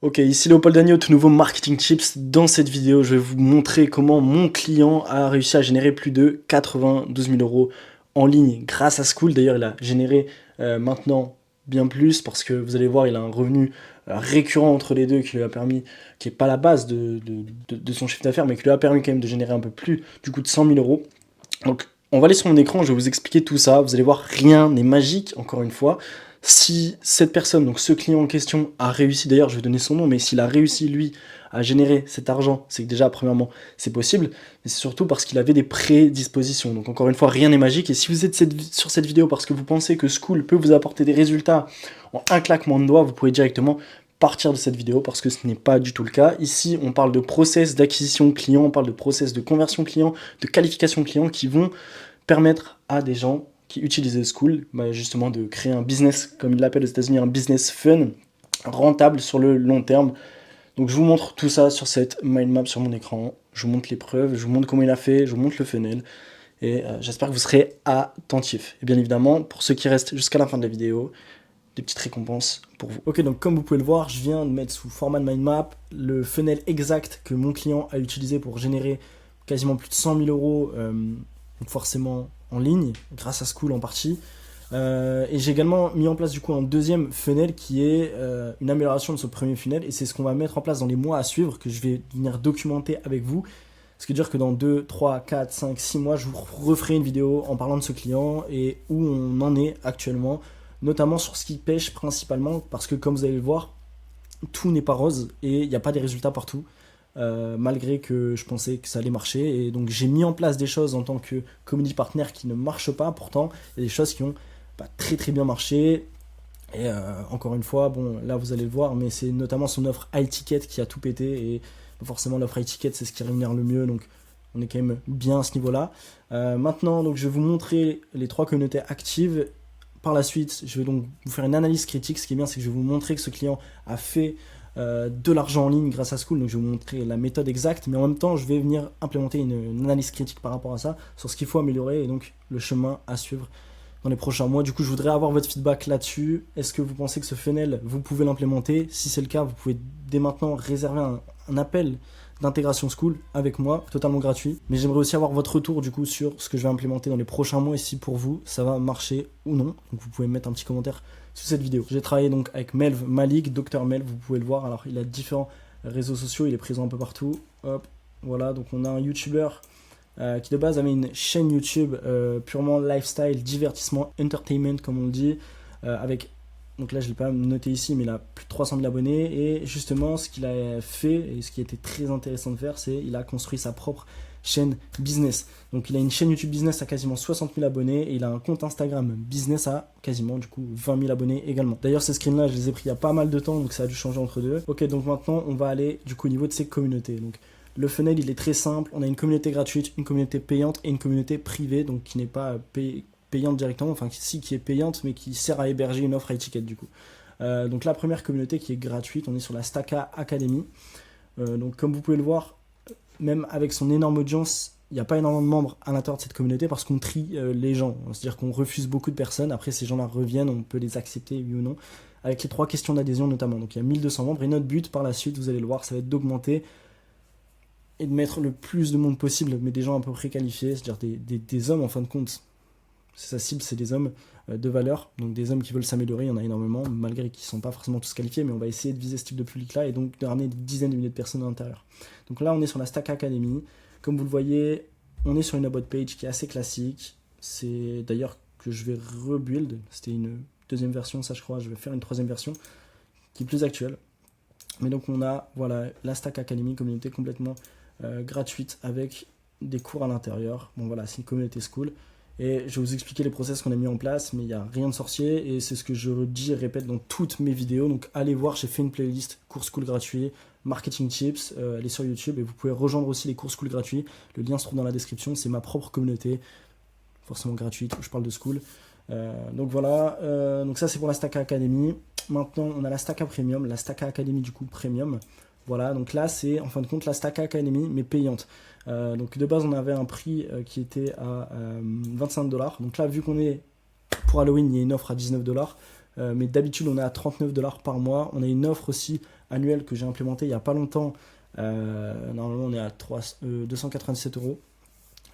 Ok, ici Léopold Dagneau, tout nouveau Marketing Tips. Dans cette vidéo, je vais vous montrer comment mon client a réussi à générer plus de 92 000 euros en ligne grâce à School. D'ailleurs, il a généré maintenant bien plus parce que vous allez voir, il a un revenu récurrent entre les deux qui lui a permis, qui n'est pas la base de son chiffre d'affaires, mais qui lui a permis quand même de générer un peu plus du coup de 100 000 euros. Donc, on va aller sur mon écran, je vais vous expliquer tout ça. Vous allez voir, rien n'est magique, encore une fois. Si cette personne, donc ce client en question, a réussi, d'ailleurs je vais donner son nom, mais s'il a réussi lui à générer cet argent, c'est que déjà premièrement c'est possible, mais c'est surtout parce qu'il avait des prédispositions. Donc encore une fois, rien n'est magique, et si vous êtes sur cette vidéo parce que vous pensez que School peut vous apporter des résultats en un claquement de doigts, vous pouvez directement partir de cette vidéo parce que ce n'est pas du tout le cas. Ici on parle de process d'acquisition client, on parle de process de conversion client, de qualification client qui vont permettre à des gens qui utilisent School, justement de créer un business, comme ils l'appellent aux États-Unis, un business fun, rentable sur le long terme. Donc je vous montre tout ça sur cette mind map sur mon écran, je vous montre les preuves, je vous montre comment il a fait, je vous montre le funnel, et j'espère que vous serez attentifs. Et bien évidemment, pour ceux qui restent jusqu'à la fin de la vidéo, des petites récompenses pour vous. Ok, donc comme vous pouvez le voir, je viens de mettre sous format de mind map le funnel exact que mon client a utilisé pour générer quasiment plus de 100 000 euros, donc forcément en ligne, grâce à School en partie. Et j'ai également mis en place du coup un deuxième funnel qui est une amélioration de ce premier funnel, et c'est ce qu'on va mettre en place dans les mois à suivre, que je vais venir documenter avec vous. Ce qui veut dire que dans 2, 3, 4, 5, 6 mois, je vous referai une vidéo en parlant de ce client et où on en est actuellement, notamment sur ce qui pêche principalement, parce que comme vous allez le voir, tout n'est pas rose et il n'y a pas des résultats partout. Malgré que je pensais que ça allait marcher, et donc j'ai mis en place des choses en tant que community partner qui ne marchent pas. Pourtant il y a des choses qui ont très très bien marché, et encore une fois, bon là vous allez le voir, mais c'est notamment son offre high ticket qui a tout pété, et forcément l'offre high ticket c'est ce qui rémunère le mieux, donc on est quand même bien à ce niveau là. Maintenant donc je vais vous montrer les 3 communautés actives. Par la suite je vais donc vous faire une analyse critique. Ce qui est bien, c'est que je vais vous montrer que ce client a fait de l'argent en ligne grâce à School, donc je vais vous montrer la méthode exacte, mais en même temps je vais venir implémenter une analyse critique par rapport à ça, sur ce qu'il faut améliorer, et donc le chemin à suivre dans les prochains mois. Du coup je voudrais avoir votre feedback là-dessus. Est-ce que vous pensez que ce funnel vous pouvez l'implémenter? Si c'est le cas, vous pouvez dès maintenant réserver un appel d'intégration School avec moi, totalement gratuit. Mais j'aimerais aussi avoir votre retour du coup sur ce que je vais implémenter dans les prochains mois, et si pour vous ça va marcher ou non. Donc vous pouvez mettre un petit commentaire sous cette vidéo. J'ai travaillé donc avec Melv Malik, Dr Melv, vous pouvez le voir. Alors il a différents réseaux sociaux, il est présent un peu partout. Hop, voilà, donc on a un YouTuber qui de base avait une chaîne YouTube purement lifestyle, divertissement, entertainment comme on le dit, avec, donc là je ne l'ai pas noté ici, mais il a plus de 300 000 abonnés. Et justement ce qu'il a fait, et ce qui était très intéressant de faire, c'est qu'il a construit sa propre chaîne business. Donc il a une chaîne YouTube business à quasiment 60 000 abonnés, et il a un compte Instagram business à quasiment du coup 20 000 abonnés également. D'ailleurs ces screens là je les ai pris il y a pas mal de temps, donc ça a dû changer entre deux. Ok, donc maintenant on va aller du coup au niveau de ses communautés. Donc le funnel il est très simple, on a une communauté gratuite, une communauté payante et une communauté privée, donc qui n'est pas payante directement, enfin si, qui est payante mais qui sert à héberger une offre à étiquette du coup. Donc la première communauté qui est gratuite, on est sur la Staka Academy. Donc comme vous pouvez le voir, même avec son énorme audience, il n'y a pas énormément de membres à l'intérieur de cette communauté parce qu'on trie les gens. C'est-à-dire qu'on refuse beaucoup de personnes. Après, ces gens-là reviennent, on peut les accepter, oui ou non, avec les 3 questions d'adhésion notamment. Donc il y a 1200 membres, et notre but par la suite, vous allez le voir, ça va être d'augmenter et de mettre le plus de monde possible, mais des gens à peu près qualifiés, c'est-à-dire des hommes en fin de compte. Sa cible, c'est des hommes de valeur, donc des hommes qui veulent s'améliorer, il y en a énormément, malgré qu'ils ne sont pas forcément tous qualifiés, mais on va essayer de viser ce type de public-là, et donc de ramener des dizaines de milliers de personnes à l'intérieur. Donc là, on est sur la Stack Academy. Comme vous le voyez, on est sur une about page qui est assez classique. C'est d'ailleurs que je vais rebuild. C'était une deuxième version, ça je crois. Je vais faire une 3e version qui est plus actuelle. Mais donc on a voilà, la Stack Academy, communauté complètement gratuite avec des cours à l'intérieur. Bon voilà, c'est une communauté School. Et je vais vous expliquer les process qu'on a mis en place, mais il n'y a rien de sorcier, et c'est ce que je dis et répète dans toutes mes vidéos. Donc allez voir, j'ai fait une playlist cours School gratuit, Marketing Tips, elle est sur YouTube, et vous pouvez rejoindre aussi les cours School gratuits. Le lien se trouve dans la description, c'est ma propre communauté, forcément gratuite, où je parle de School. Donc voilà, donc ça c'est pour la Staka Academy. Maintenant on a la Staka Premium, la Staka Academy du coup Premium. Voilà, donc là c'est en fin de compte la Staka Academy mais payante. Donc de base on avait un prix qui était à 25 $. Donc là vu qu'on est pour Halloween, il y a une offre à 19 $. mais d'habitude on est à 39$ par mois. On a une offre aussi annuelle que j'ai implémentée il n'y a pas longtemps. Normalement on est à 297€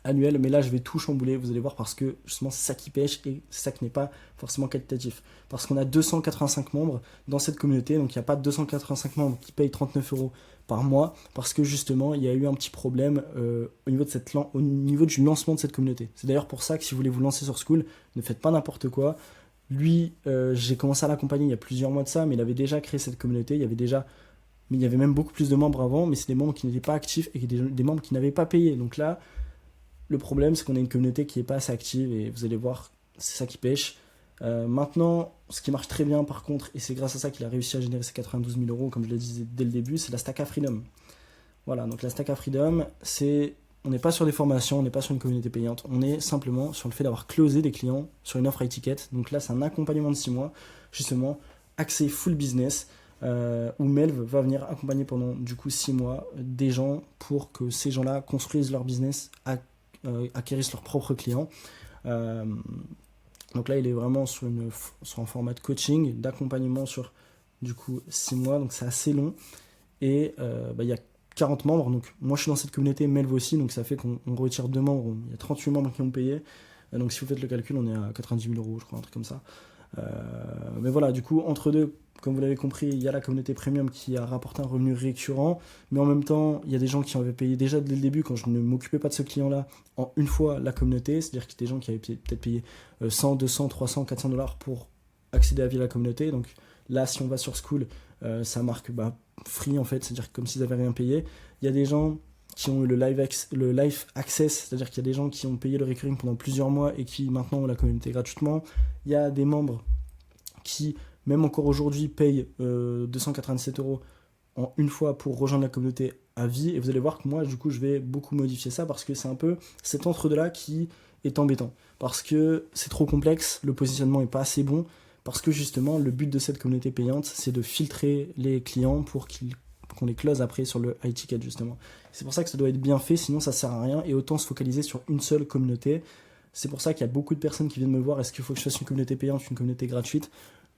annuel, mais là je vais tout chambouler, vous allez voir, parce que justement c'est ça qui pêche et c'est ça qui n'est pas forcément qualitatif. Parce qu'on a 285 membres dans cette communauté, donc il n'y a pas 285 membres qui payent 39€ par mois, parce que justement il y a eu un petit problème au niveau du lancement de cette communauté. C'est d'ailleurs pour ça que si vous voulez vous lancer sur Skool, ne faites pas n'importe quoi. Lui, j'ai commencé à l'accompagner il y a plusieurs mois de ça, mais il avait déjà créé cette communauté, mais il y avait même beaucoup plus de membres avant, mais c'est des membres qui n'étaient pas actifs et des membres qui n'avaient pas payé. Donc là, le problème, c'est qu'on a une communauté qui n'est pas assez active et vous allez voir, c'est ça qui pêche. Maintenant, ce qui marche très bien par contre, et c'est grâce à ça qu'il a réussi à générer ses 92 000 €, comme je le disais dès le début, c'est la Stack Freedom. Voilà, donc la Stack Freedom, on n'est pas sur des formations, on n'est pas sur une communauté payante, on est simplement sur le fait d'avoir closé des clients sur une offre high ticket. Donc là, c'est un accompagnement de 6 mois, justement, axé full business, où Melv va venir accompagner pendant du coup 6 mois des gens pour que ces gens-là construisent leur business, acquérissent leurs propres clients. Donc là, il est vraiment sur un format de coaching, d'accompagnement sur du coup 6 mois, donc c'est assez long. Et il y a 40 membres, donc moi je suis dans cette communauté, Melv aussi, donc ça fait qu'on retire 2 membres, il y a 38 membres qui ont payé. Donc si vous faites le calcul, on est à 90 000 €, je crois, un truc comme ça. Mais voilà, du coup, entre deux, comme vous l'avez compris, il y a la communauté premium qui a rapporté un revenu récurrent, mais en même temps, il y a des gens qui avaient payé déjà dès le début, quand je ne m'occupais pas de ce client-là, en une fois la communauté, c'est-à-dire qu'il y a des gens qui avaient peut-être payé 100, 200, 300, 400$ pour accéder à la communauté. Donc là, si on va sur Skool, ça marque free en fait, c'est-à-dire comme s'ils n'avaient rien payé. Il y a des gens qui ont eu le live access, c'est-à-dire qu'il y a des gens qui ont payé le recurring pendant plusieurs mois et qui maintenant ont la communauté gratuitement. Il y a des membres qui, même encore aujourd'hui, payent 287€ en une fois pour rejoindre la communauté à vie. Et vous allez voir que moi, du coup, je vais beaucoup modifier ça parce que c'est un peu cet entre-deux-là qui est embêtant. Parce que c'est trop complexe, le positionnement n'est pas assez bon, parce que justement, le but de cette communauté payante, c'est de filtrer les clients pour qu'on les close après sur le high ticket, justement. C'est pour ça que ça doit être bien fait, sinon ça sert à rien, et autant se focaliser sur une seule communauté. C'est pour ça qu'il y a beaucoup de personnes qui viennent me voir, est-ce qu'il faut que je fasse une communauté payante, une communauté gratuite?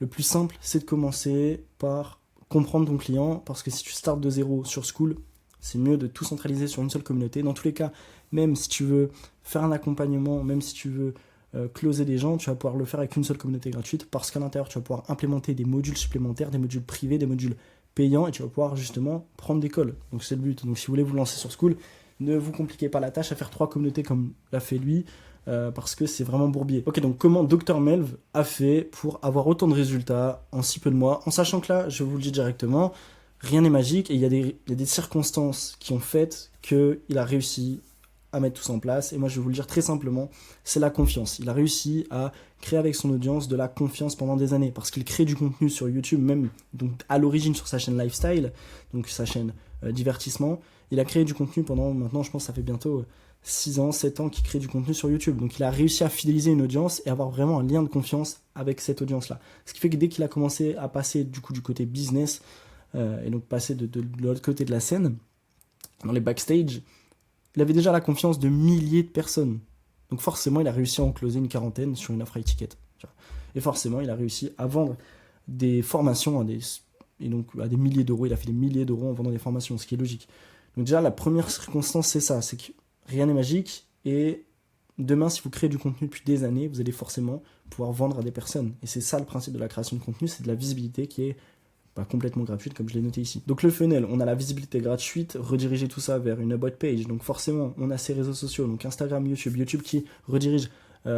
Le plus simple, c'est de commencer par comprendre ton client, parce que si tu startes de zéro sur Skool, c'est mieux de tout centraliser sur une seule communauté. Dans tous les cas, même si tu veux faire un accompagnement, même si tu veux closer des gens, tu vas pouvoir le faire avec une seule communauté gratuite, parce qu'à l'intérieur, tu vas pouvoir implémenter des modules supplémentaires, des modules privés, des modules payants, et tu vas pouvoir justement prendre des calls. Donc c'est le but. Donc si vous voulez vous lancer sur Skool, ne vous compliquez pas la tâche à faire 3 communautés comme l'a fait lui, parce que c'est vraiment bourbier. Ok, donc comment Dr Melv a fait pour avoir autant de résultats en si peu de mois, en sachant que là, je vous le dis directement, rien n'est magique, et il y a des circonstances qui ont fait qu'il a réussi à mettre tout ça en place. Et moi, je vais vous le dire très simplement, c'est la confiance. Il a réussi à créer avec son audience de la confiance pendant des années, parce qu'il crée du contenu sur YouTube, même donc à l'origine sur sa chaîne Lifestyle, donc sa chaîne divertissement. Il a créé du contenu pendant, maintenant je pense que ça fait bientôt 6 ans, 7 ans qu'il crée du contenu sur YouTube. Donc il a réussi à fidéliser une audience et avoir vraiment un lien de confiance avec cette audience-là. Ce qui fait que dès qu'il a commencé à passer du côté business, et donc passer de l'autre côté de la scène, dans les backstage, il avait déjà la confiance de milliers de personnes. Donc forcément, il a réussi à en closer une quarantaine sur une offre high ticket. Et forcément, il a réussi à vendre des formations à des milliers d'euros. Il a fait des milliers d'euros en vendant des formations, ce qui est logique. Donc déjà, la première circonstance, c'est ça. C'est que rien n'est magique. Et demain, si vous créez du contenu depuis des années, vous allez forcément pouvoir vendre à des personnes. Et c'est ça le principe de la création de contenu, c'est de la visibilité qui est complètement gratuite, comme je l'ai noté ici. Donc le funnel, on a la visibilité gratuite, rediriger tout ça vers une about page. Donc forcément, on a ces réseaux sociaux, donc Instagram, YouTube qui redirige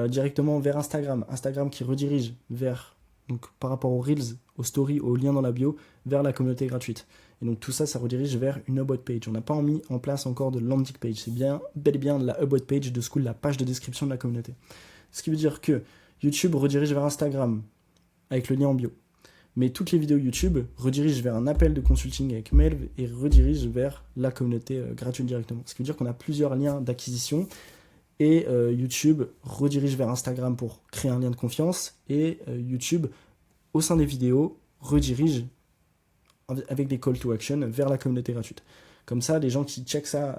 directement vers Instagram, Instagram qui redirige vers, donc par rapport aux Reels, aux stories, aux liens dans la bio, vers la communauté gratuite. Et donc tout ça, ça redirige vers une about page. On n'a pas mis en place encore de landing page, c'est bel et bien la about page de Skool, la page de description de la communauté. Ce qui veut dire que YouTube redirige vers Instagram, avec le lien en bio. Mais toutes les vidéos YouTube redirigent vers un appel de consulting avec Melv et redirigent vers la communauté gratuite directement. Ce qui veut dire qu'on a plusieurs liens d'acquisition et YouTube redirige vers Instagram pour créer un lien de confiance et YouTube, au sein des vidéos, redirige avec des call to action vers la communauté gratuite. Comme ça, les gens qui checkent ça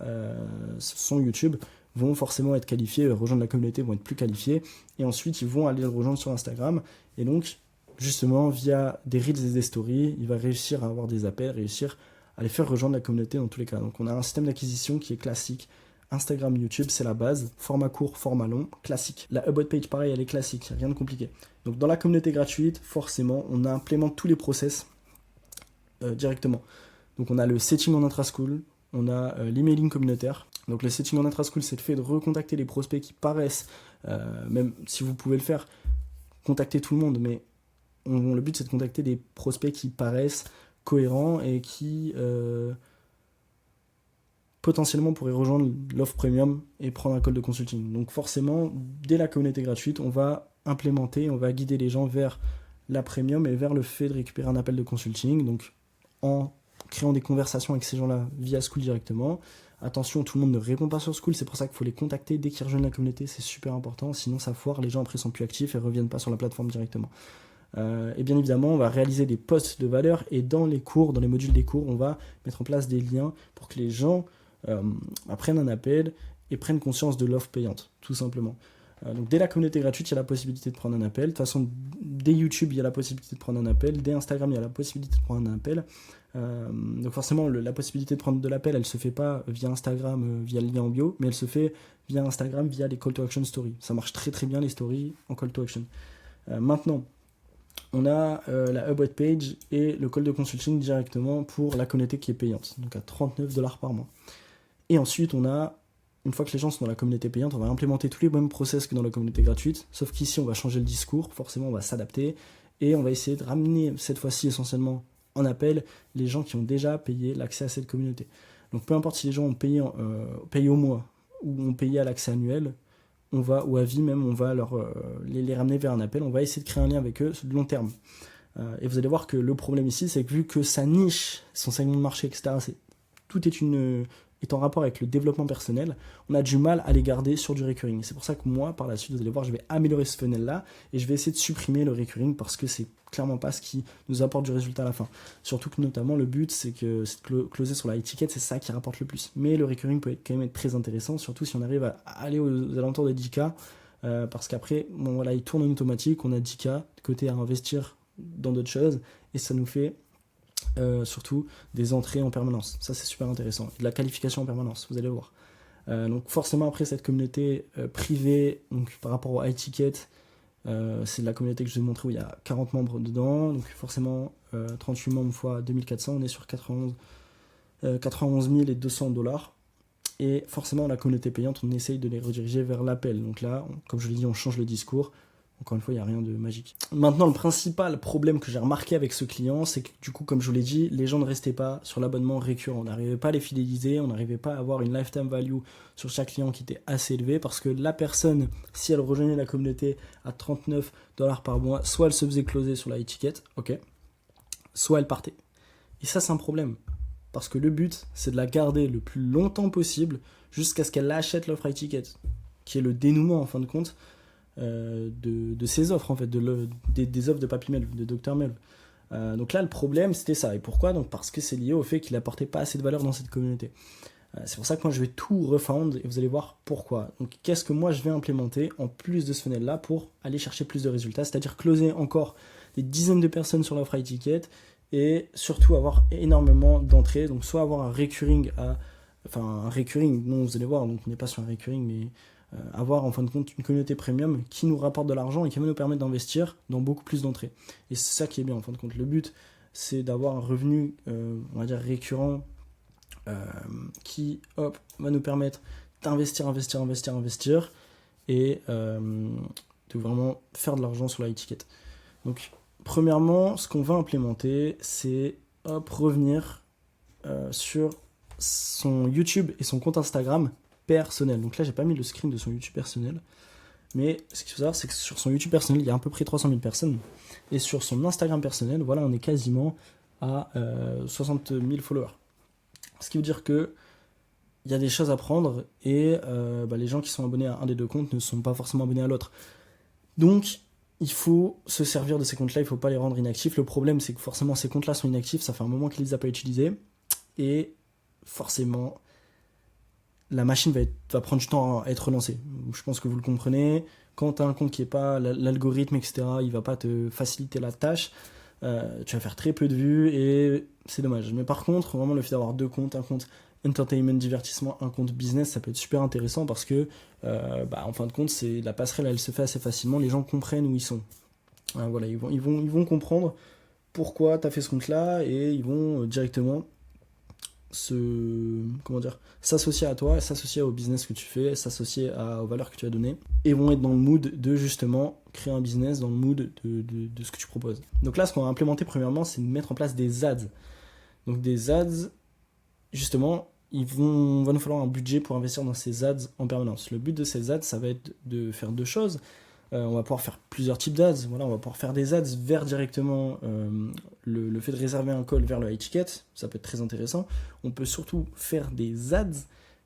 sur YouTube vont forcément être qualifiés, rejoindre la communauté, vont être plus qualifiés et ensuite ils vont aller le rejoindre sur Instagram et donc justement, via des reels et des stories, il va réussir à avoir des appels, réussir à les faire rejoindre la communauté dans tous les cas. Donc on a un système d'acquisition qui est classique. Instagram, YouTube, c'est la base. Format court, format long, classique. La About Page, pareil, elle est classique, rien de compliqué. Donc dans la communauté gratuite, forcément, on implémente tous les process directement. Donc on a le setting en intra-school, on a l'emailing communautaire. Donc le setting en intra-school, c'est le fait de recontacter les prospects qui paraissent, même si vous pouvez le faire, contacter tout le monde, mais le but c'est de contacter des prospects qui paraissent cohérents et qui potentiellement pourraient rejoindre l'offre premium et prendre un call de consulting. Donc forcément, dès la communauté gratuite, on va implémenter, on va guider les gens vers la premium et vers le fait de récupérer un appel de consulting, donc en créant des conversations avec ces gens-là via Skool directement. Attention, tout le monde ne répond pas sur Skool, c'est pour ça qu'il faut les contacter dès qu'ils rejoignent la communauté, c'est super important, sinon ça foire, les gens après sont plus actifs et reviennent pas sur la plateforme directement. Et bien évidemment, on va réaliser des posts de valeur et dans les cours, dans les modules des cours, on va mettre en place des liens pour que les gens prennent un appel et prennent conscience de l'offre payante, tout simplement. Donc dès la communauté gratuite, il y a la possibilité de prendre un appel. De toute façon, dès YouTube, il y a la possibilité de prendre un appel. Dès Instagram, il y a la possibilité de prendre un appel. Donc forcément, la possibilité de prendre de l'appel, elle se fait pas via Instagram, via le lien en bio, mais elle se fait via Instagram, via les call to action stories. Ça marche très très bien les stories en call to action. Maintenant, on a la About Page et le call de consulting directement pour la communauté qui est payante, donc à $39 par mois. Et ensuite, une fois que les gens sont dans la communauté payante, on va implémenter tous les mêmes process que dans la communauté gratuite, sauf qu'ici, on va changer le discours, forcément, on va s'adapter, et on va essayer de ramener, cette fois-ci, essentiellement en appel, les gens qui ont déjà payé l'accès à cette communauté. Donc, peu importe si les gens ont payé au mois ou ont payé à l'accès annuel, ou à vie même, on va les ramener vers un appel, on va essayer de créer un lien avec eux sur le long terme. Et vous allez voir que le problème ici, c'est que vu que sa niche, son segment de marché, etc., tout est en rapport avec le développement personnel, on a du mal à les garder sur du recurring. C'est pour ça que moi, par la suite, vous allez voir, je vais améliorer ce funnel-là et je vais essayer de supprimer le recurring parce que c'est clairement pas ce qui nous apporte du résultat à la fin. Surtout que notamment, le but, c'est de closer sur la étiquette, c'est ça qui rapporte le plus. Mais le recurring peut quand même être très intéressant, surtout si on arrive à aller aux alentours des 10K, parce qu'après, il tourne en automatique, on a 10K de côté à investir dans d'autres choses et ça nous fait surtout des entrées en permanence. Ça, c'est super intéressant. Et de la qualification en permanence, vous allez voir. Donc forcément, après, cette communauté privée, donc, par rapport au high ticket, c'est de la communauté que je vous ai montré où il y a 40 membres dedans. Donc forcément, 38 membres fois 2400, on est sur 91 200$. Et forcément, la communauté payante, on essaye de les rediriger vers l'appel. Donc là, comme je l'ai dit, on change le discours. Encore une fois, il n'y a rien de magique. Maintenant, le principal problème que j'ai remarqué avec ce client, c'est que du coup, comme je vous l'ai dit, les gens ne restaient pas sur l'abonnement récurrent. On n'arrivait pas à les fidéliser, on n'arrivait pas à avoir une lifetime value sur chaque client qui était assez élevée parce que la personne, si elle rejoignait la communauté à $39 par mois, soit elle se faisait closer sur la étiquette, ok, soit elle partait. Et ça, c'est un problème. Parce que le but, c'est de la garder le plus longtemps possible jusqu'à ce qu'elle achète l'offre étiquette, qui est le dénouement en fin de compte de ces offres en fait, des offres de Papy Melv, de Dr Melv. Donc là le problème c'était ça. Et pourquoi? Donc parce que c'est lié au fait qu'il n'apportait pas assez de valeur dans cette communauté. C'est pour ça que moi je vais tout refound et vous allez voir pourquoi. Donc qu'est-ce que moi je vais implémenter en plus de ce funnel là pour aller chercher plus de résultats, c'est-à-dire closer encore des dizaines de personnes sur l'offre étiquette et surtout avoir énormément d'entrées. Donc soit avoir un recurring non, vous allez voir, donc on n'est pas sur un recurring, mais avoir en fin de compte une communauté premium qui nous rapporte de l'argent et qui va nous permettre d'investir dans beaucoup plus d'entrées. Et c'est ça qui est bien en fin de compte. Le but, c'est d'avoir un revenu, on va dire récurrent, qui va nous permettre d'investir, investir et de vraiment faire de l'argent sur la étiquette. Donc, premièrement, ce qu'on va implémenter, c'est revenir sur son YouTube et son compte Instagram personnel. Donc là, j'ai pas mis le screen de son YouTube personnel. Mais ce qu'il faut savoir, c'est que sur son YouTube personnel, il y a à peu près 300 000 personnes. Et sur son Instagram personnel, voilà, on est quasiment à 60 000 followers. Ce qui veut dire que il y a des choses à prendre et les gens qui sont abonnés à un des deux comptes ne sont pas forcément abonnés à l'autre. Donc, il faut se servir de ces comptes-là, il ne faut pas les rendre inactifs. Le problème, c'est que forcément, ces comptes-là sont inactifs, ça fait un moment qu'ils ne les a pas utilisés. Et forcément, la machine va prendre du temps à être relancée. Je pense que vous le comprenez. Quand tu as un compte qui est pas l'algorithme, etc., il va pas te faciliter la tâche, tu vas faire très peu de vues et c'est dommage. Mais par contre, vraiment le fait d'avoir deux comptes, un compte entertainment, divertissement, un compte business, ça peut être super intéressant parce que en fin de compte, la passerelle elle se fait assez facilement, les gens comprennent où ils sont. Voilà, ils vont comprendre pourquoi tu as fait ce compte là et ils vont directement s'associer à toi, s'associer au business que tu fais, s'associer aux valeurs que tu as données et vont être dans le mood de justement créer un business, dans le mood de ce que tu proposes. Donc là, ce qu'on va implémenter premièrement, c'est de mettre en place des ads. Donc des ads, justement, va nous falloir un budget pour investir dans ces ads en permanence. Le but de ces ads, ça va être de faire deux choses. On va pouvoir faire plusieurs types d'ads. Voilà, on va pouvoir faire des ads vers directement le fait de réserver un call vers le high ticket. Ça peut être très intéressant. On peut surtout faire des ads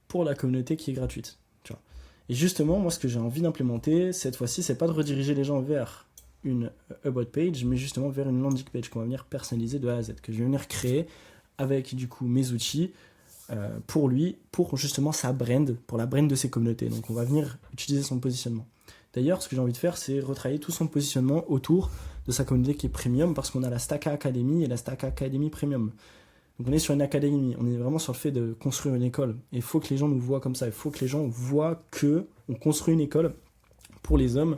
pour la communauté qui est gratuite. Tu vois. Et justement, moi, ce que j'ai envie d'implémenter cette fois-ci, c'est pas de rediriger les gens vers une about page, mais justement vers une landing page qu'on va venir personnaliser de A à Z, que je vais venir créer avec du coup mes outils pour lui, pour justement sa brand, pour la brand de ses communautés. Donc on va venir utiliser son positionnement. D'ailleurs, ce que j'ai envie de faire, c'est retravailler tout son positionnement autour de sa communauté qui est premium, parce qu'on a la Stacka Academy et la Stacka Academy Premium. Donc on est sur une académie, on est vraiment sur le fait de construire une école. Et il faut que les gens nous voient comme ça, il faut que les gens voient qu'on construit une école pour les hommes,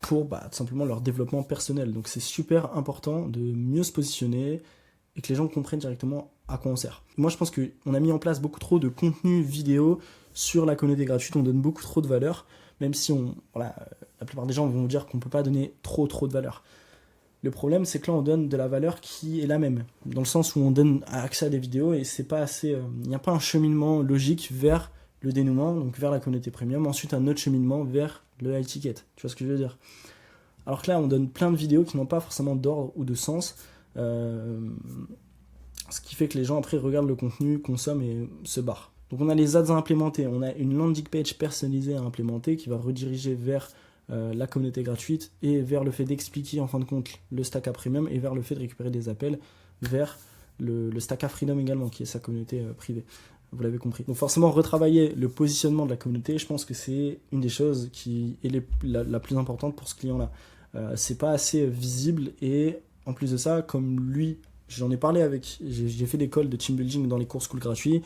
pour tout simplement leur développement personnel. Donc c'est super important de mieux se positionner et que les gens comprennent directement à quoi on sert. Moi je pense qu'on a mis en place beaucoup trop de contenu vidéo sur la communauté gratuite, on donne beaucoup trop de valeur, même si la plupart des gens vont vous dire qu'on ne peut pas donner trop de valeur. Le problème, c'est que là, on donne de la valeur qui est la même, dans le sens où on donne accès à des vidéos et c'est pas assez. Il n'y a pas un cheminement logique vers le dénouement, donc vers la communauté premium, ensuite un autre cheminement vers le high ticket. Tu vois ce que je veux dire? Alors que là, on donne plein de vidéos qui n'ont pas forcément d'ordre ou de sens, ce qui fait que les gens après regardent le contenu, consomment et se barrent. Donc on a les ads à implémenter, on a une landing page personnalisée à implémenter qui va rediriger vers la communauté gratuite et vers le fait d'expliquer en fin de compte le Stacka Premium et vers le fait de récupérer des appels vers le Stacka Freedom également qui est sa communauté privée. Vous l'avez compris. Donc forcément retravailler le positionnement de la communauté, je pense que c'est une des choses qui est la plus importante pour ce client-là. C'est pas assez visible et en plus de ça, comme lui, j'en ai parlé j'ai fait des calls de team building dans les cours school gratuits.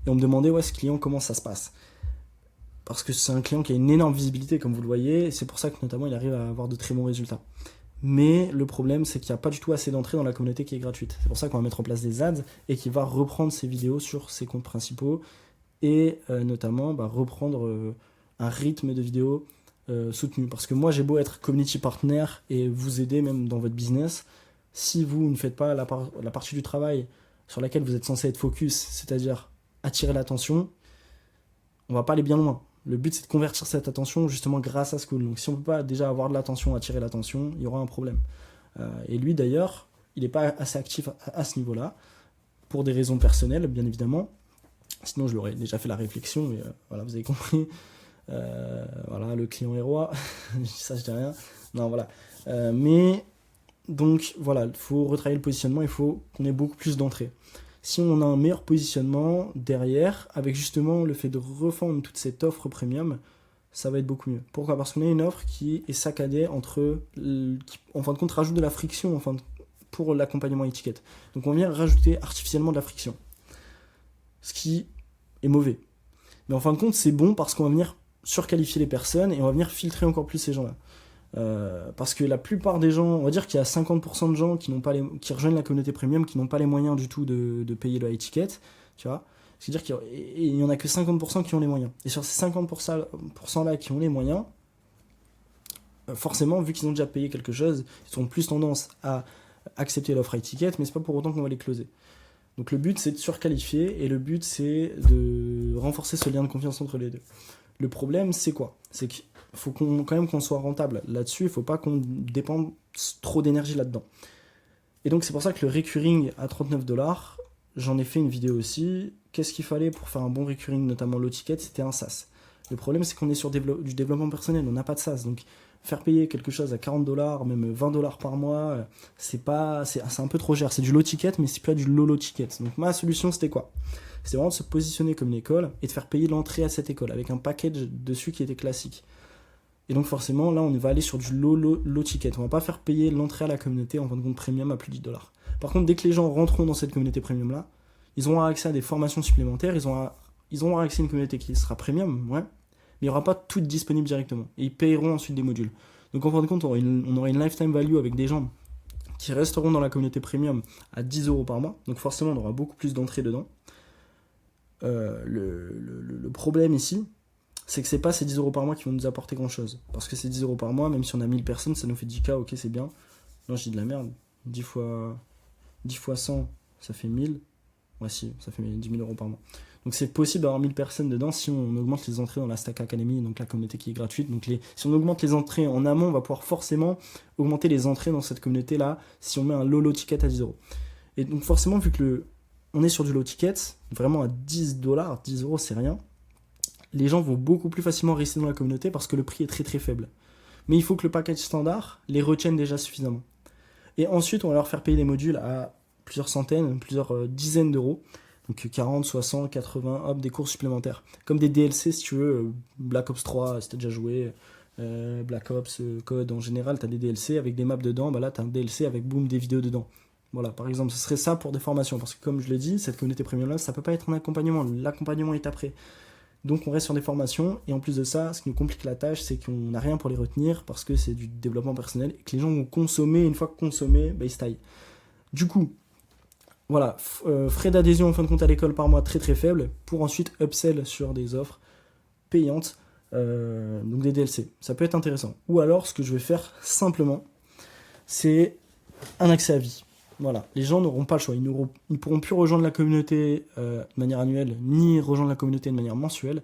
Et on me demandait, ce client, comment ça se passe? Parce que c'est un client qui a une énorme visibilité, comme vous le voyez, et c'est pour ça que notamment il arrive à avoir de très bons résultats. Mais le problème, c'est qu'il n'y a pas du tout assez d'entrée dans la communauté qui est gratuite. C'est pour ça qu'on va mettre en place des ads et qu'il va reprendre ses vidéos sur ses comptes principaux et notamment reprendre un rythme de vidéos soutenu. Parce que moi, j'ai beau être community partner et vous aider même dans votre business, si vous ne faites pas la partie du travail sur laquelle vous êtes censé être focus, c'est-à-dire attirer l'attention, on va pas aller bien loin. Le but, c'est de convertir cette attention justement grâce à Skool. Donc si on peut pas déjà avoir de l'attention, attirer l'attention, il y aura un problème. Et lui d'ailleurs, il n'est pas assez actif à ce niveau-là, pour des raisons personnelles, bien évidemment. Sinon, je l'aurais déjà fait la réflexion, mais voilà, vous avez compris. Voilà, le client est roi. Ça, je dis rien. Non, voilà. Mais donc voilà, il faut retravailler le positionnement, il faut qu'on ait beaucoup plus d'entrées. Si on a un meilleur positionnement derrière, avec justement le fait de refondre toute cette offre premium, ça va être beaucoup mieux. Pourquoi? Parce qu'on a une offre qui est saccadée qui en fin de compte rajoute de la friction pour l'accompagnement étiquette. Donc on vient rajouter artificiellement de la friction. Ce qui est mauvais. Mais en fin de compte, c'est bon parce qu'on va venir surqualifier les personnes et on va venir filtrer encore plus ces gens-là. Parce que la plupart des gens, on va dire qu'il y a 50% de gens qui rejoignent la communauté premium, qui n'ont pas les moyens du tout de payer le high ticket, tu vois. C'est-à-dire qu'il n'y en a que 50% qui ont les moyens. Et sur ces 50% là qui ont les moyens, forcément, vu qu'ils ont déjà payé quelque chose, ils ont plus tendance à accepter l'offre high ticket, mais c'est pas pour autant qu'on va les closer. Donc le but, c'est de surqualifier et le but, c'est de renforcer ce lien de confiance entre les deux. Le problème, c'est quoi? C'est qu'il faut quand même qu'on soit rentable là-dessus, il ne faut pas qu'on dépende trop d'énergie là-dedans. Et donc c'est pour ça que le recurring à 39$, j'en ai fait une vidéo aussi. Qu'est-ce qu'il fallait pour faire un bon recurring, notamment low ticket? C'était un SaaS. Le problème, c'est qu'on est sur du développement personnel, on n'a pas de SaaS. Donc faire payer quelque chose à 40$, même 20$ par mois, c'est un peu trop cher. C'est du low ticket, mais c'est pas du low ticket. Donc ma solution, c'était quoi? C'était vraiment de se positionner comme une école et de faire payer l'entrée à cette école avec un package dessus qui était classique. Et donc forcément, là, on va aller sur du low ticket. On va pas faire payer l'entrée à la communauté en fin de compte premium à plus de 10 $. Par contre, dès que les gens rentreront dans cette communauté premium-là, ils auront accès à des formations supplémentaires, ils auront accès à une communauté qui sera premium, ouais, mais il n'y aura pas tout disponible directement. Et ils payeront ensuite des modules. Donc en fin de compte, on aura une lifetime value avec des gens qui resteront dans la communauté premium à 10 € par mois. Donc forcément, on aura beaucoup plus d'entrées dedans. Le problème ici, c'est que c'est pas ces 10 € par mois qui vont nous apporter grand chose. Parce que ces 10 € par mois, même si on a 1000 personnes, ça nous fait 10K, ok, c'est bien. Non, je dis de la merde. 10 fois 100, ça fait 1000. Ouais, si, ça fait 10 000 € par mois. Donc c'est possible d'avoir 1000 personnes dedans si on augmente les entrées dans la Stack Academy, donc la communauté qui est gratuite. Donc si on augmente les entrées en amont, on va pouvoir forcément augmenter les entrées dans cette communauté-là si on met un low ticket à 10 €. Et donc forcément, vu que on est sur du low ticket, vraiment à 10 $, 10 € c'est rien, les gens vont beaucoup plus facilement rester dans la communauté parce que le prix est très très faible. Mais il faut que le package standard les retienne déjà suffisamment. Et ensuite, on va leur faire payer des modules à plusieurs centaines, plusieurs dizaines d'euros. Donc 40, 60, 80, hop, des cours supplémentaires. Comme des DLC, si tu veux, Black Ops 3, si tu as déjà joué, Black Ops, Code en général, tu as des DLC avec des maps dedans. Bah là, tu as un DLC avec boum, des vidéos dedans. Voilà, par exemple, ce serait ça pour des formations. Parce que comme je l'ai dit, cette communauté premium-là, ça peut pas être un accompagnement. L'accompagnement est après. Donc on reste sur des formations. Et en plus de ça, ce qui nous complique la tâche, c'est qu'on n'a rien pour les retenir parce que c'est du développement personnel et que les gens vont consommer. Une fois que consommés, bah, ils se taillent. Du coup, voilà, frais d'adhésion en fin de compte à l'école par mois très très faible pour ensuite upsell sur des offres payantes, donc des DLC. Ça peut être intéressant. Ou alors, ce que je vais faire simplement, c'est un accès à vie. Voilà, les gens n'auront pas le choix. Ils ne pourront plus rejoindre la communauté de manière annuelle, ni rejoindre la communauté de manière mensuelle.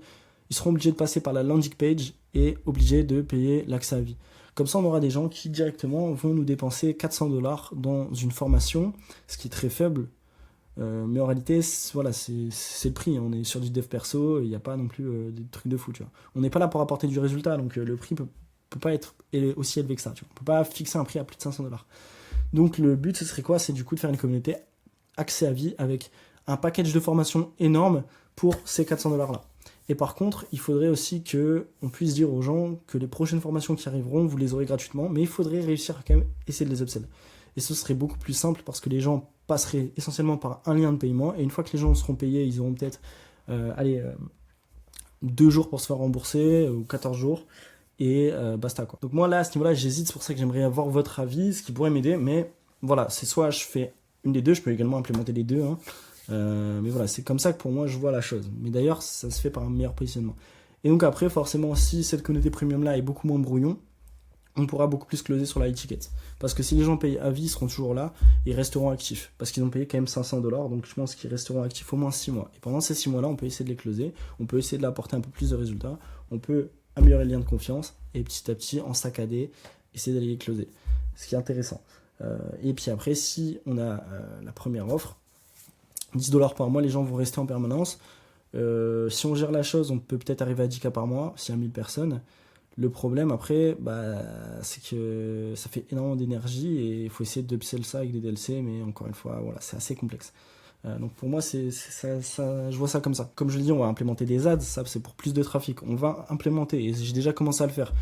Ils seront obligés de passer par la landing page et obligés de payer l'accès à vie. Comme ça, on aura des gens qui directement vont nous dépenser 400 $ dans une formation, ce qui est très faible. Mais en réalité, voilà, c'est le prix. On est sur du dev perso, il n'y a pas non plus des trucs de fou. Tu vois. On n'est pas là pour apporter du résultat, donc le prix peut pas être aussi élevé que ça. Tu vois. On ne peut pas fixer un prix à plus de 500 $. Donc le but, ce serait quoi? C'est du coup de faire une communauté accès à vie avec un package de formation énorme pour ces 400 $ là. Et par contre, il faudrait aussi qu'on puisse dire aux gens que les prochaines formations qui arriveront, vous les aurez gratuitement, mais il faudrait réussir à quand même essayer de les upsell. Et ce serait beaucoup plus simple parce que les gens passeraient essentiellement par un lien de paiement, et une fois que les gens seront payés, ils auront peut-être 2 jours pour se faire rembourser, ou 14 jours, et basta quoi. Donc moi là, à ce niveau-là, j'hésite, c'est pour ça que j'aimerais avoir votre avis, ce qui pourrait m'aider, mais voilà, c'est soit je fais une des deux, je peux également implémenter les deux, hein. Mais voilà, c'est comme ça que pour moi je vois la chose. Mais d'ailleurs, ça se fait par un meilleur positionnement. Et donc après, forcément, si cette communauté premium là est beaucoup moins brouillon, on pourra beaucoup plus closer sur la e-ticket. Parce que si les gens payent à vie, ils seront toujours là, ils resteront actifs. Parce qu'ils ont payé quand même 500 $, donc je pense qu'ils resteront actifs au moins 6 mois. Et pendant ces 6 mois-là, on peut essayer de les closer, on peut essayer de leur apporter un peu plus de résultats, on peut améliorer le lien de confiance, et petit à petit, en saccader, essayer d'aller les closer. Ce qui est intéressant. Et puis après, si on a la première offre, 10 $ par mois, les gens vont rester en permanence. Si on gère la chose, on peut peut-être arriver à 10K par mois, s'il y a 1000 personnes. Le problème après, c'est que ça fait énormément d'énergie et il faut essayer d'upsell ça avec des DLC, mais encore une fois, voilà, c'est assez complexe. Donc pour moi, je vois ça comme ça. Comme je le dis, on va implémenter des ads, ça c'est pour plus de trafic. On va implémenter, et j'ai déjà commencé à le faire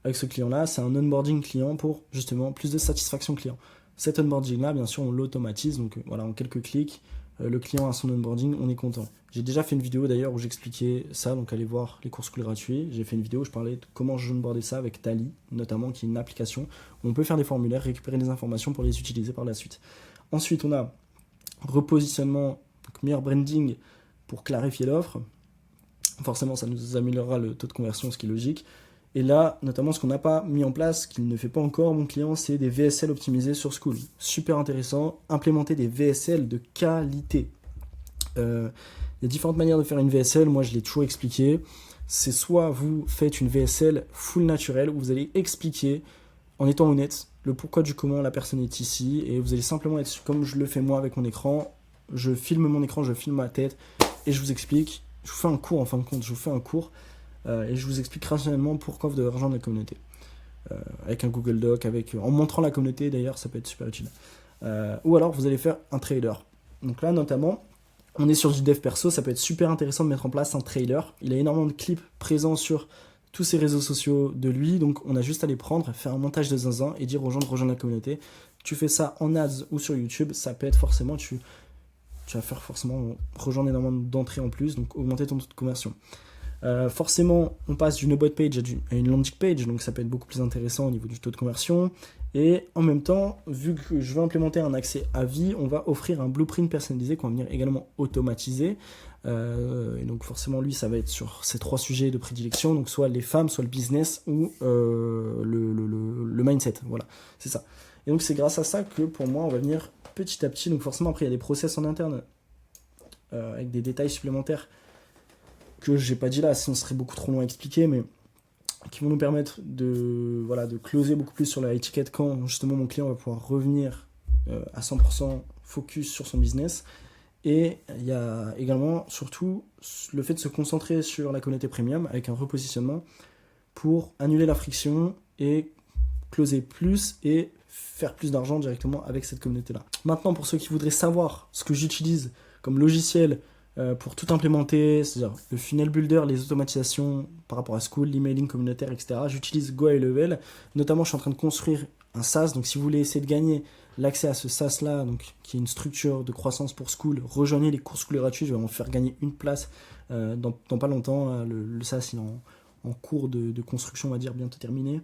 avec ce client-là, c'est un onboarding client pour justement plus de satisfaction client. Cet onboarding-là, bien sûr, on l'automatise, donc voilà, en quelques clics, le client a son onboarding, on est content. J'ai déjà fait une vidéo d'ailleurs où j'expliquais ça, donc allez voir les cours school gratuits. J'ai fait une vidéo où je parlais de comment je onboardais ça avec Tally, notamment, qui est une application où on peut faire des formulaires, récupérer des informations pour les utiliser par la suite. Ensuite, on a repositionnement, donc meilleur branding pour clarifier l'offre. Forcément, ça nous améliorera le taux de conversion, ce qui est logique. Et là, notamment, ce qu'on n'a pas mis en place, qu'il ne fait pas encore mon client, c'est des VSL optimisés sur School. Super intéressant, implémenter des VSL de qualité. Il y a différentes manières de faire une VSL, moi je l'ai toujours expliqué. C'est soit vous faites une VSL full naturelle, où vous allez expliquer, en étant honnête, le pourquoi du comment la personne est ici, et vous allez simplement être comme je le fais moi avec mon écran. Je filme mon écran, je filme ma tête, et je vous explique. Je vous fais un cours en fin de compte, et je vous explique rationnellement pourquoi vous devez rejoindre la communauté. Avec un Google Doc, en montrant la communauté d'ailleurs, ça peut être super utile. Ou alors vous allez faire un trailer. Donc là notamment, on est sur du dev perso, ça peut être super intéressant de mettre en place un trailer. Il y a énormément de clips présents sur tous ces réseaux sociaux de lui, donc on a juste à les prendre, faire un montage de zinzin et dire aux gens de rejoindre la communauté. Tu fais ça en ads ou sur YouTube, ça peut être forcément, tu vas faire forcément rejoindre énormément d'entrées en plus, donc augmenter ton taux de conversion. Forcément, on passe d'une about page à une landing page, donc ça peut être beaucoup plus intéressant au niveau du taux de conversion. Et en même temps, vu que je veux implémenter un accès à vie, on va offrir un blueprint personnalisé qu'on va venir également automatiser. Et donc forcément, lui, ça va être sur ces 3 sujets de prédilection, donc soit les femmes, soit le business ou le mindset. Voilà, c'est ça. Et donc c'est grâce à ça que pour moi, on va venir petit à petit. Donc forcément, après, il y a des process en interne avec des détails supplémentaires que j'ai pas dit là, sinon ce serait beaucoup trop long à expliquer, mais qui vont nous permettre de closer beaucoup plus sur la étiquette quand justement mon client va pouvoir revenir à 100% focus sur son business. Et il y a également surtout le fait de se concentrer sur la communauté premium avec un repositionnement pour annuler la friction et closer plus et faire plus d'argent directement avec cette communauté-là. Maintenant, pour ceux qui voudraient savoir ce que j'utilise comme logiciel pour tout implémenter, c'est-à-dire le funnel builder, les automatisations par rapport à Skool, l'emailing communautaire, etc. J'utilise Go High Level. Notamment, je suis en train de construire un SaaS. Donc, si vous voulez essayer de gagner l'accès à ce SaaS-là, donc, qui est une structure de croissance pour Skool, rejoignez les cours Skool gratuits. Je vais en faire gagner une place dans pas longtemps. Le SaaS est en cours de construction, on va dire, bientôt terminé.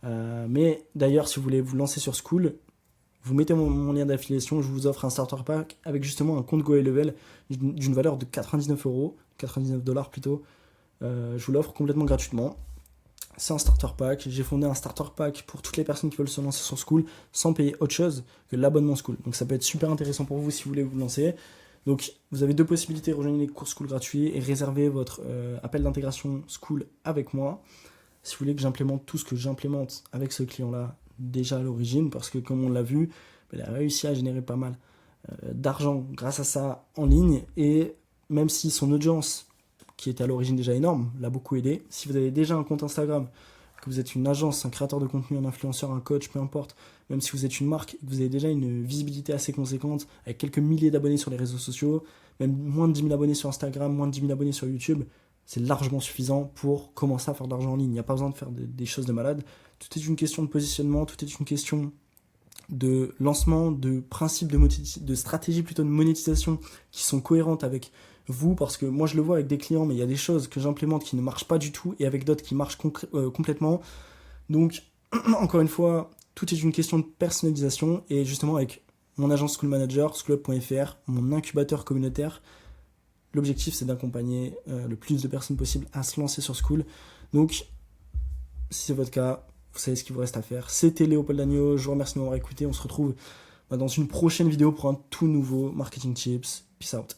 Mais d'ailleurs, si vous voulez vous lancer sur Skool, vous mettez mon lien d'affiliation, je vous offre un starter pack avec justement un compte Go High Level d'une valeur de 99 euros, 99 $ plutôt. Je vous l'offre complètement gratuitement. C'est un starter pack. J'ai fondé un starter pack pour toutes les personnes qui veulent se lancer sur Skool sans payer autre chose que l'abonnement Skool. Donc ça peut être super intéressant pour vous si vous voulez vous lancer. Donc vous avez 2 possibilités, rejoignez les cours Skool gratuits et réservez votre appel d'intégration Skool avec moi. Si vous voulez que j'implémente tout ce que j'implémente avec ce client-là déjà à l'origine, parce que comme on l'a vu, il a réussi à générer pas mal d'argent grâce à ça en ligne, et même si son audience, qui était à l'origine déjà énorme, l'a beaucoup aidé. Si vous avez déjà un compte Instagram, que vous êtes une agence, un créateur de contenu, un influenceur, un coach, peu importe, même si vous êtes une marque et que vous avez déjà une visibilité assez conséquente, avec quelques milliers d'abonnés sur les réseaux sociaux, même moins de 10 000 abonnés sur Instagram, moins de 10 000 abonnés sur YouTube, c'est largement suffisant pour commencer à faire de l'argent en ligne. Il n'y a pas besoin de faire des choses de malade. Tout est une question de positionnement, tout est une question de lancement, de principes de stratégie plutôt de monétisation qui sont cohérentes avec vous, parce que moi je le vois avec des clients, mais il y a des choses que j'implémente qui ne marchent pas du tout et avec d'autres qui marchent complètement. Donc encore une fois, tout est une question de personnalisation, et justement avec mon agence Skool Manager, skoolup.fr, mon incubateur communautaire, l'objectif c'est d'accompagner le plus de personnes possible à se lancer sur Skool. Donc si c'est votre cas, vous savez ce qu'il vous reste à faire. C'était Léopold Agneau, je vous remercie de m'avoir écouté. On se retrouve dans une prochaine vidéo pour un tout nouveau Marketing Tips. Peace out.